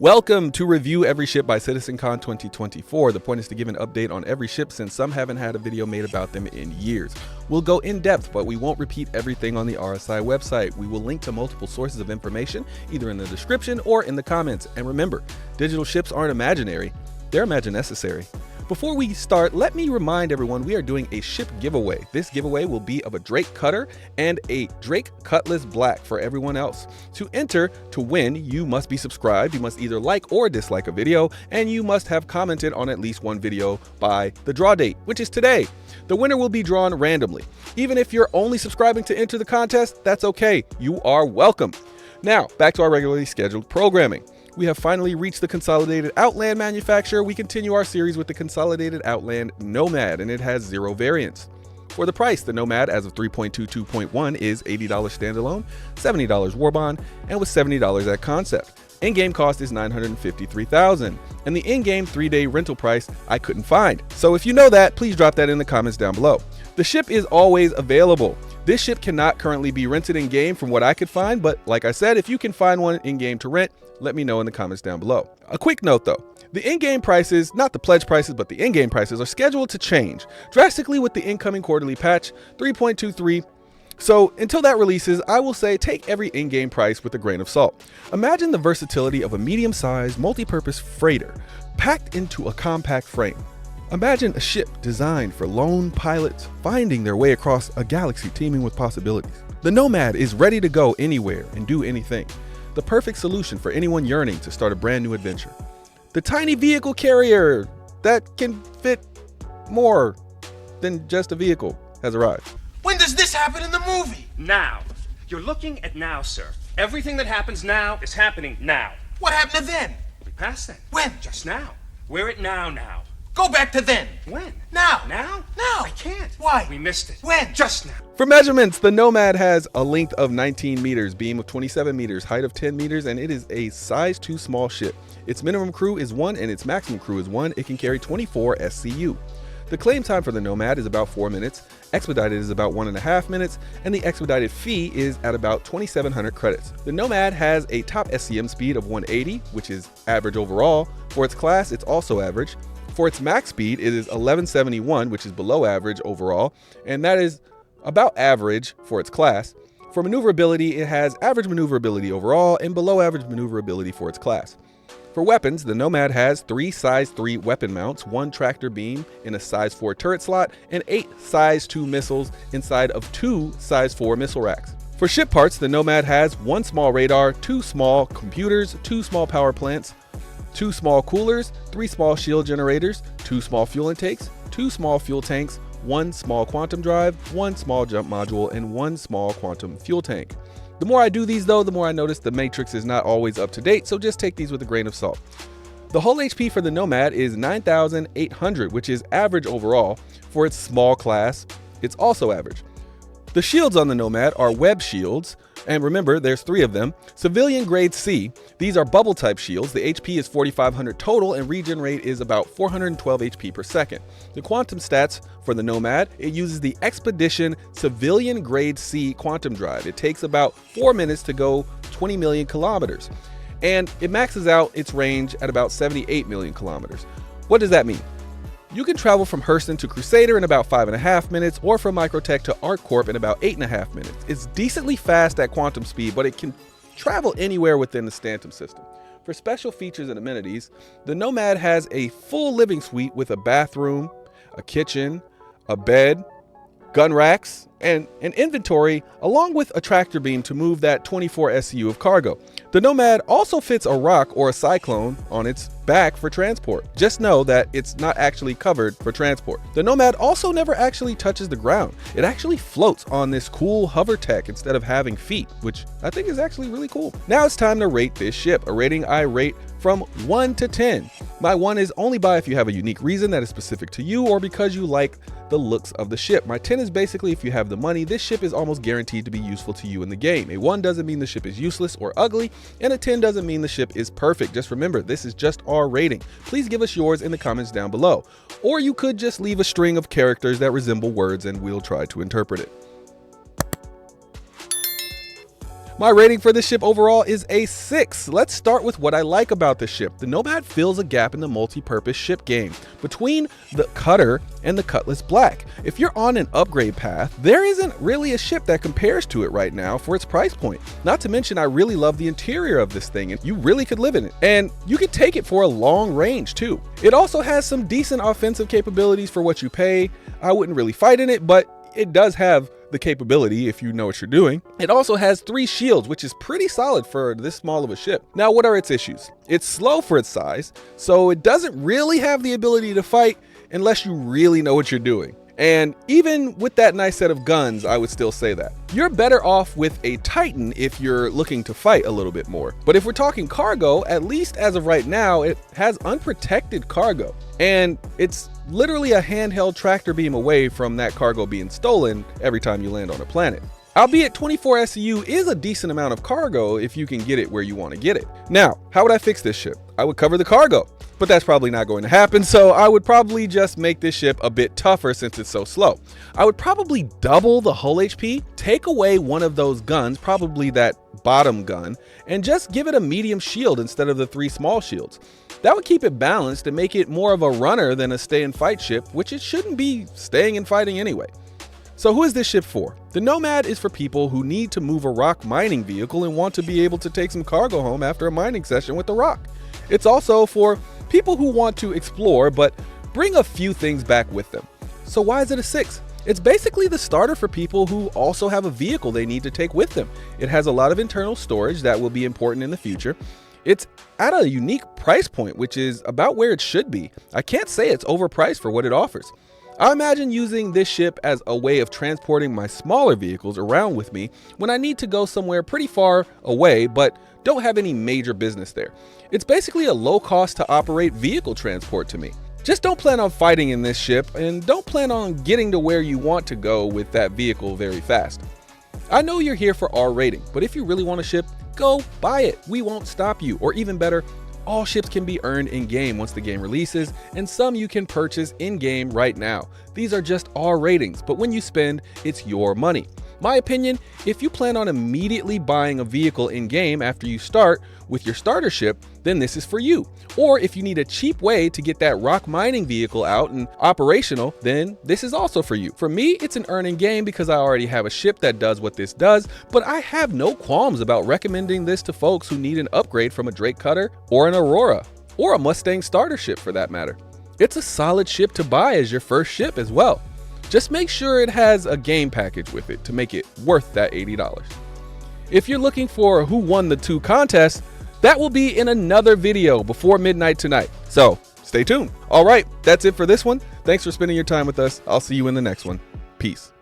Welcome to Review Every Ship by CitizenCon 2024. The point is to give an update on every ship since some haven't had a video made about them in years. We'll go in depth, but we won't repeat everything on the RSI website. We will link to multiple sources of information, either in the description or in the comments. And remember, digital ships aren't imaginary, they're imagine-necessary. Before we start, let me remind everyone we are doing a ship giveaway. This giveaway will be of a Drake Cutter and a Drake Cutlass Black for everyone else. To enter to win, you must be subscribed, you must either like or dislike a video, and you must have commented on at least one video by the draw date, which is today. The winner will be drawn randomly. Even if you're only subscribing to enter the contest, that's okay. You are welcome. Now, back to our regularly scheduled programming. We have finally reached the Consolidated Outland manufacturer. We continue our series with the Consolidated Outland Nomad, and it has 0 variants. For the price, the Nomad as of 3.22.1 is $80 standalone, $70 war bond, and with $70 at concept. In-game cost is $953,000, and the in-game 3-day rental price I couldn't find. So if you know that, please drop that in the comments down below. The ship is always available. This ship cannot currently be rented in-game from what I could find, but like I said, if you can find one in-game to rent, let me know in the comments down below. A quick note though, the in-game prices, not the pledge prices, but the in-game prices are scheduled to change drastically with the incoming quarterly patch 3.23. So until that releases, I will say take every in-game price with a grain of salt. Imagine the versatility of a medium-sized, multi-purpose freighter packed into a compact frame. Imagine a ship designed for lone pilots finding their way across a galaxy teeming with possibilities. The Nomad is ready to go anywhere and do anything. The perfect solution for anyone yearning to start a brand new adventure. The tiny vehicle carrier that can fit more than just a vehicle has arrived. When does this happen in the movie? Now. You're looking at now, sir. Everything that happens now is happening now. What happened to then? We passed then. When? Just now. We're at now. Go back to then. When? Now. Now? Now. I can't. Why? We missed it. When? Just now. For measurements, the Nomad has a length of 19 meters, beam of 27 meters, height of 10 meters, and it is a size 2 small ship. Its minimum crew is 1 and its maximum crew is 1. It can carry 24 SCU. The claim time for the Nomad is about 4 minutes, expedited is about 1.5 minutes, and the expedited fee is at about 2,700 credits. The Nomad has a top SCM speed of 180, which is average overall. For its class, it's also average. For its max speed, it is 1171, which is below average overall, and that is about average for its class. For maneuverability, it has average maneuverability overall and below average maneuverability for its class. For weapons, the Nomad has 3 size 3 weapon mounts, 1 tractor beam in a size 4 turret slot, and 8 size 2 missiles inside of 2 size 4 missile racks. For ship parts, the Nomad has 1 small radar, 2 small computers, 2 small power plants, 2 small coolers, 3 small shield generators, 2 small fuel intakes, 2 small fuel tanks, 1 small quantum drive, 1 small jump module, and 1 small quantum fuel tank. The more I do these though, the more I notice the matrix is not always up to date, so just take these with a grain of salt. The hull HP for the Nomad is 9,800, which is average overall. For its small class, it's also average. The shields on the Nomad are web shields, and remember, there's 3 of them. Civilian grade C, these are bubble type shields. The HP is 4,500 total and regen rate is about 412 HP per second. The quantum stats for the Nomad, it uses the Expedition Civilian grade C quantum drive. It takes about 4 minutes to go 20 million kilometers, and it maxes out its range at about 78 million kilometers. What does that mean? You can travel from Hurston to Crusader in about 5.5 minutes, or from Microtech to ArcCorp in about 8.5 minutes. It's decently fast at quantum speed, but it can travel anywhere within the Stanton system. For special features and amenities, the Nomad has a full living suite with a bathroom, a kitchen, a bed, gun racks, and an inventory, along with a tractor beam to move that 24 SCU of cargo. The Nomad also fits a rock or a cyclone on its back for transport. Just know that it's not actually covered for transport. The Nomad also never actually touches the ground. It actually floats on this cool hover tech instead of having feet, which I think is actually really cool. Now it's time to rate this ship. A rating I rate from 1 to 10. My 1 is only by if you have a unique reason that is specific to you or because you like the looks of the ship. My 10 is basically if you have the money, this ship is almost guaranteed to be useful to you in the game. A 1 doesn't mean the ship is useless or ugly, and a 10 doesn't mean the ship is perfect. Just remember, this is just our rating. Please give us yours in the comments down below. Or you could just leave a string of characters that resemble words and we'll try to interpret it. My rating for this ship overall is a 6. Let's start with what I like about the ship. The Nomad fills a gap in the multi-purpose ship game between the Cutter and the Cutlass Black. If you're on an upgrade path, there isn't really a ship that compares to it right now for its price point. Not to mention, I really love the interior of this thing, and you really could live in it. And you could take it for a long range too. It also has some decent offensive capabilities for what you pay. I wouldn't really fight in it, but it does have the capability if you know what you're doing. It also has 3 shields, which is pretty solid for this small of a ship. Now, what are its issues? It's slow for its size, so it doesn't really have the ability to fight unless you really know what you're doing. And even with that nice set of guns, I would still say that. You're better off with a Titan if you're looking to fight a little bit more. But if we're talking cargo, at least as of right now, it has unprotected cargo. And it's literally a handheld tractor beam away from that cargo being stolen every time you land on a planet. Albeit 24 SCU is a decent amount of cargo if you can get it where you want to get it. Now, how would I fix this ship? I would cover the cargo, but that's probably not going to happen, so I would probably just make this ship a bit tougher since it's so slow. I would probably double the hull HP, take away one of those guns, probably that bottom gun, and just give it a medium shield instead of the 3 small shields. That would keep it balanced and make it more of a runner than a stay and fight ship, which it shouldn't be staying and fighting anyway. So who is this ship for? The Nomad is for people who need to move a rock mining vehicle and want to be able to take some cargo home after a mining session with the rock. It's also for people who want to explore but bring a few things back with them. So why is it a 6? It's basically the starter for people who also have a vehicle they need to take with them. It has a lot of internal storage that will be important in the future. It's at a unique price point, which is about where it should be. I can't say it's overpriced for what it offers. I imagine using this ship as a way of transporting my smaller vehicles around with me when I need to go somewhere pretty far away but don't have any major business there. It's basically a low cost to operate vehicle transport to me. Just don't plan on fighting in this ship and don't plan on getting to where you want to go with that vehicle very fast. I know you're here for R rating, but if you really want a ship, go buy it. We won't stop you. Or even better, all ships can be earned in-game once the game releases, and some you can purchase in-game right now. These are just R ratings, but when you spend, it's your money. My opinion, if you plan on immediately buying a vehicle in-game after you start with your starter ship, then this is for you. Or if you need a cheap way to get that rock mining vehicle out and operational, then this is also for you. For me, it's an earning game because I already have a ship that does what this does, but I have no qualms about recommending this to folks who need an upgrade from a Drake Cutter or an Aurora, or a Mustang starter ship for that matter. It's a solid ship to buy as your first ship as well. Just make sure it has a game package with it to make it worth that $80. If you're looking for who won the 2 contests, that will be in another video before midnight tonight. So stay tuned. All right, that's it for this one. Thanks for spending your time with us. I'll see you in the next one. Peace.